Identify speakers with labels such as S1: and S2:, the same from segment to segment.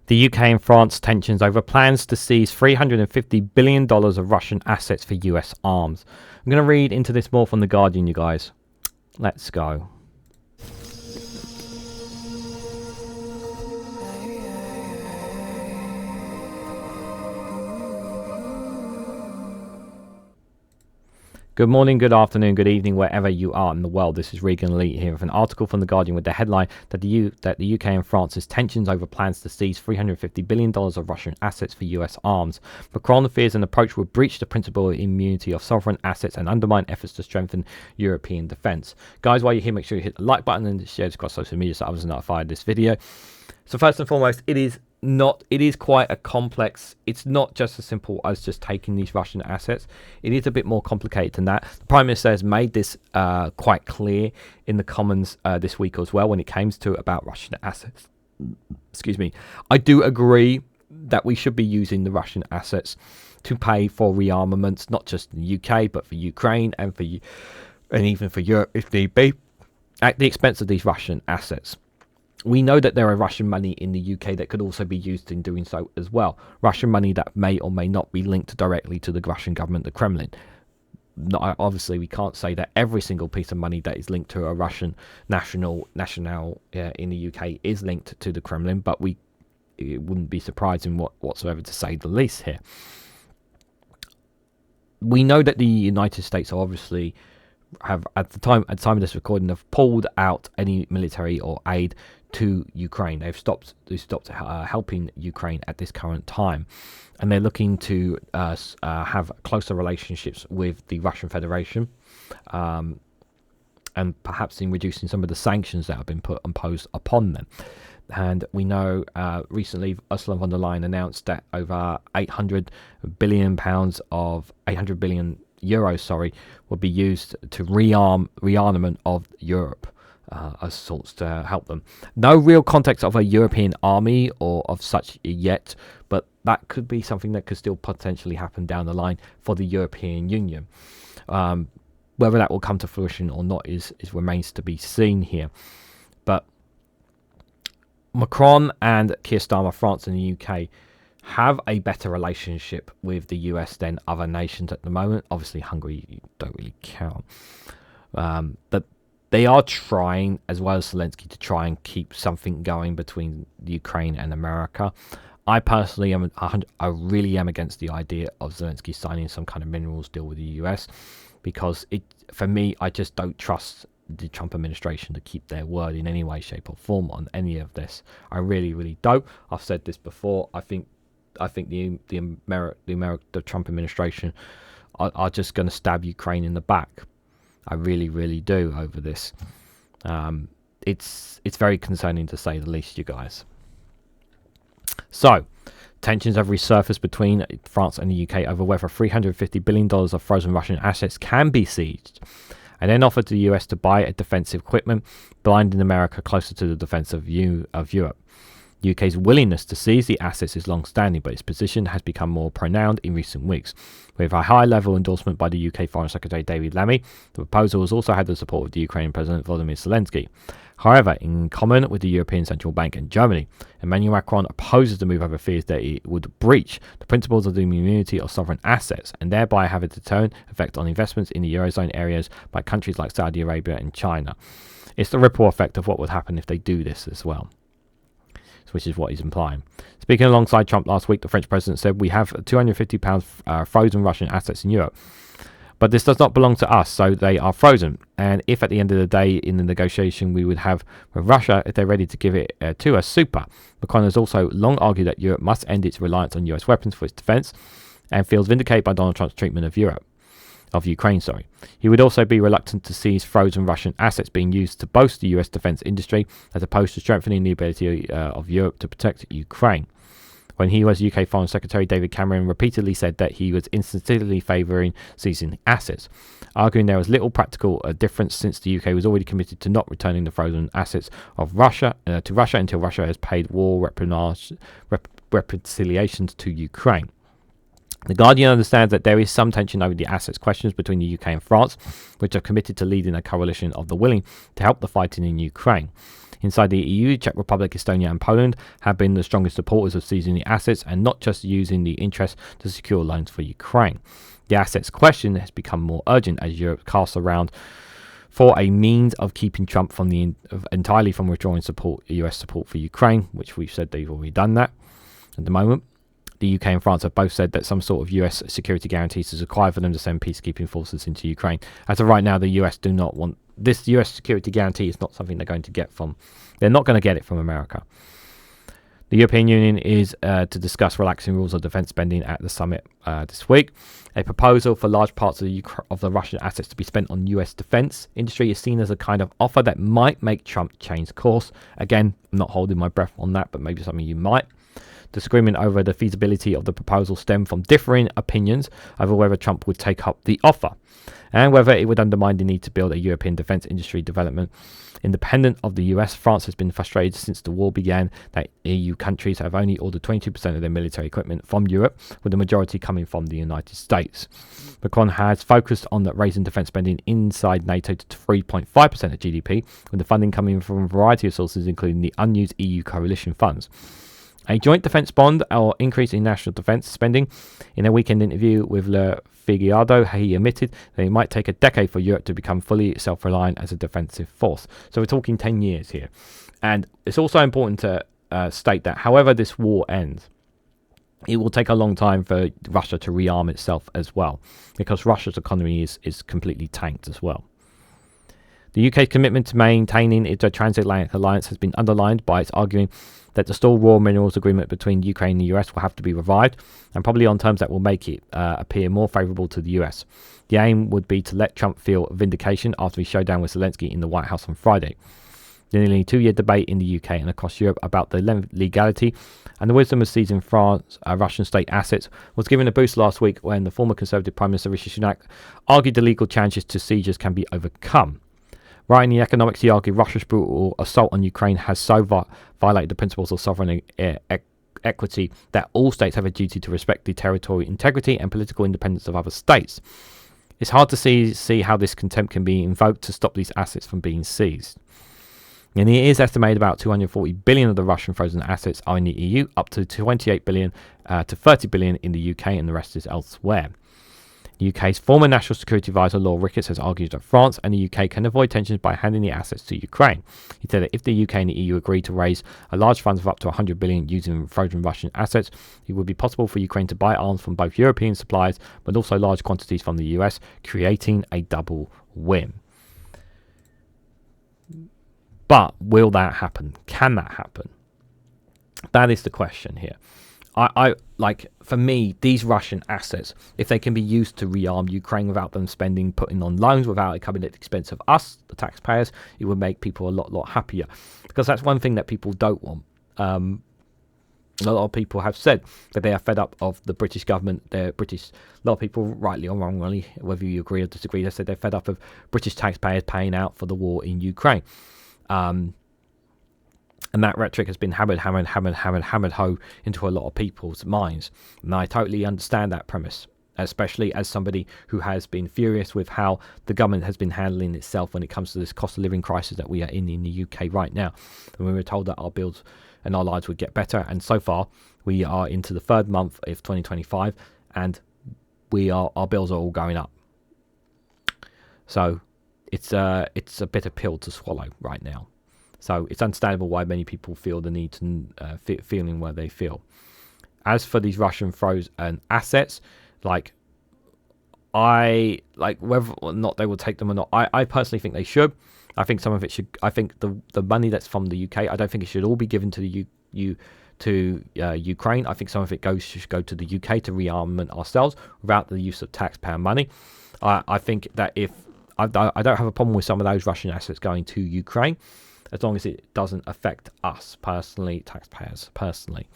S1: The UK and France tensions over plans to seize $350 billion of Russian assets for US arms. I'm going to read into this more from The Guardian, you guys. Let's go. Good morning, good afternoon, good evening, wherever you are in the world. This is Reganelite here with an article from The Guardian with the headline that the UK and France's tensions over plans to seize $350 billion of Russian assets for US arms. Macron fears an approach will breach the principle of immunity of sovereign assets and undermine efforts to strengthen European defence. Guys, while you're here, make sure you hit the like button and share this across social media so others are notified of this video. So first and foremost, it is quite a complex. It's not just as simple as just taking these Russian assets. It is a bit more complicated than that. The Prime Minister has made this quite clear in the Commons this week as well when it came to about Russian assets. Excuse me. I do agree that we should be using the Russian assets to pay for rearmaments, not just in the UK, but for Ukraine and even for Europe if need be, at the expense of these Russian assets. We know that there are Russian money in the UK that could also be used in doing so as well. Russian money that may or may not be linked directly to the Russian government, the Kremlin. Obviously, we can't say that every single piece of money that is linked to a Russian national in the UK is linked to the Kremlin, but it wouldn't be surprising whatsoever to say the least here. We know that the United States obviously have at the time of this recording have pulled out any military or aid to Ukraine. They've stopped helping Ukraine at this current time, and they're looking to have closer relationships with the Russian Federation, and perhaps in reducing some of the sanctions that have been imposed upon them. And we know recently Ursula von der Leyen announced that over €800 billion will be used to rearmament of Europe as sorts to help them. No real context of a European army or of such yet, but that could be something that could still potentially happen down the line for the European Union. Whether that will come to fruition or not is remains to be seen here. But Macron and Keir Starmer, France and the UK, have a better relationship with the US than other nations at the moment. Obviously, Hungary don't really count. But they are trying, as well as Zelensky, to try and keep something going between Ukraine and America. I personally I really am against the idea of Zelensky signing some kind of minerals deal with the US, because for me, I just don't trust the Trump administration to keep their word in any way, shape or form on any of this. I really, really don't. I've said this before. I think the Trump administration are just going to stab Ukraine in the back. I really, really do over this. It's very concerning to say the least, you guys. So, tensions have resurfaced between France and the UK over whether $350 billion of frozen Russian assets can be seized, and then offered to the US to buy a defensive equipment, blinding America closer to the defense of Europe. The UK's willingness to seize the assets is long-standing, but its position has become more pronounced in recent weeks. With a high-level endorsement by the UK Foreign Secretary David Lammy, the proposal has also had the support of the Ukrainian President Volodymyr Zelensky. However, in common with the European Central Bank and Germany, Emmanuel Macron opposes the move over fears that it would breach the principles of the immunity of sovereign assets and thereby have a deterrent effect on investments in the Eurozone areas by countries like Saudi Arabia and China. It's the ripple effect of what would happen if they do this as well, which is what he's implying. Speaking alongside Trump last week, the French president said, "We have £250 frozen Russian assets in Europe. But this does not belong to us, so they are frozen. And if at the end of the day, in the negotiation we would have with Russia, if they're ready to give it to us, super." Macron has also long argued that Europe must end its reliance on US weapons for its defence and feels vindicated by Donald Trump's treatment of Ukraine. He would also be reluctant to seize frozen Russian assets being used to bolster the US defence industry, as opposed to strengthening the ability of Europe to protect Ukraine. When he was UK Foreign Secretary, David Cameron repeatedly said that he was instinctively favouring seizing assets, arguing there was little practical difference since the UK was already committed to not returning the frozen assets of Russia to Russia until Russia has paid war reparations to Ukraine. The Guardian understands that there is some tension over the assets questions between the UK and France, which are committed to leading a coalition of the willing to help the fighting in Ukraine. Inside the EU, Czech Republic, Estonia and Poland have been the strongest supporters of seizing the assets and not just using the interest to secure loans for Ukraine. The assets question has become more urgent as Europe casts around for a means of keeping Trump from entirely from withdrawing US support for Ukraine, which we've said they've already done that at the moment. The UK and France have both said that some sort of US security guarantees is required for them to send peacekeeping forces into Ukraine. As of right now, the US do not want this US security guarantee. Is not something they're going to get from. They're not going to get it from America. The European Union is to discuss relaxing rules of defence spending at the summit this week. A proposal for large parts of the Russian assets to be spent on US defence industry is seen as a kind of offer that might make Trump change course. Again, I'm not holding my breath on that, but maybe something you might. Disagreement over the feasibility of the proposal stemmed from differing opinions over whether Trump would take up the offer and whether it would undermine the need to build a European defence industry development. Independent of the US, France has been frustrated since the war began that EU countries have only ordered 22% of their military equipment from Europe, with the majority coming from the United States. Macron has focused on raising defence spending inside NATO to 3.5% of GDP, with the funding coming from a variety of sources, including the unused EU coalition funds. A joint defence bond or increase in national defence spending. In a weekend interview with Le Figaro, he admitted that it might take a decade for Europe to become fully self-reliant as a defensive force. So we're talking 10 years here. And it's also important to state that however this war ends, it will take a long time for Russia to rearm itself as well, because Russia's economy is completely tanked as well. The UK's commitment to maintaining its transatlantic alliance has been underlined by its arguing that the stalled raw minerals agreement between Ukraine and the US will have to be revived, and probably on terms that will make it appear more favourable to the US. The aim would be to let Trump feel vindication after his showdown with Zelensky in the White House on Friday. The nearly 2-year debate in the UK and across Europe about the legality and the wisdom of seizing Russian state assets was given a boost last week when the former Conservative Prime Minister Rishi Sunak argued the legal challenges to seizures can be overcome. Writing the economics, he argued Russia's brutal assault on Ukraine has so violated the principles of sovereign equity that all states have a duty to respect the territorial integrity and political independence of other states. It's hard to see how this contempt can be invoked to stop these assets from being seized. And it is estimated about 240 billion of the Russian frozen assets are in the EU, up to 28 billion to 30 billion in the UK, and the rest is elsewhere. The UK's former National Security Advisor, Law Ricketts, has argued that France and the UK can avoid tensions by handing the assets to Ukraine. He said that if the UK and the EU agree to raise a large fund of up to 100 billion using frozen Russian assets, it would be possible for Ukraine to buy arms from both European suppliers, but also large quantities from the US, creating a double win. But will that happen? Can that happen? That is the question here. I for me, these Russian assets, if they can be used to rearm Ukraine without them putting on loans, without it coming at the expense of us, the taxpayers, it would make people a lot happier. Because that's one thing that people don't want. A lot of people have said that they are fed up of the British government. A lot of people, rightly or wrongly, whether you agree or disagree, they said they're fed up of British taxpayers paying out for the war in Ukraine. And that rhetoric has been hammered home into a lot of people's minds. And I totally understand that premise, especially as somebody who has been furious with how the government has been handling itself when it comes to this cost of living crisis that we are in the UK right now. And we were told that our bills and our lives would get better. And so far, we are into the third month of 2025, and our bills are all going up. So it's a bitter pill to swallow right now. So it's understandable why many people feel the need to feeling where they feel. As for these Russian frozen assets, whether or not they will take them or not, I personally think they should. I think some of it should. I think the money that's from the UK, I don't think it should all be given to the Ukraine. I think some of it should go to the UK to rearmament ourselves without the use of taxpayer money. I think that if I don't have a problem with some of those Russian assets going to Ukraine, as long as it doesn't affect us personally, taxpayers personally.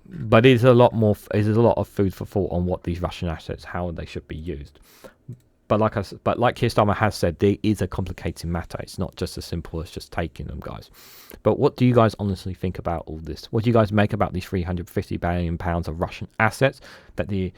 S1: But it is a lot of food for thought on what these Russian assets, how they should be used. But like Keir Starmer has said, there is a complicated matter. It's not just as simple as just taking them, guys. But what do you guys honestly think about all this? What do you guys make about these £350 billion of Russian assets that the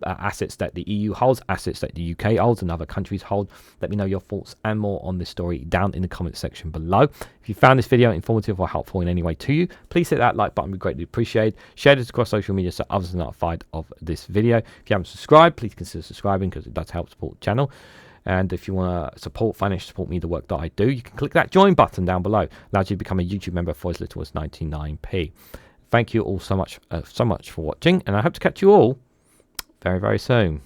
S1: assets that the EU holds, assets that the UK holds, and other countries hold. Let me know your thoughts and more on this story down in the comment section below. If you found this video informative or helpful in any way to you, please hit that like button. We greatly appreciate. Share this across social media so others are notified of this video. If you haven't subscribed, please consider subscribing because it does help support the channel. And if you want to financially support me, the work that I do, you can click that join button down below. It allows you to become a YouTube member for as little as 99p. Thank you all so much for watching, and I hope to catch you all very, very soon.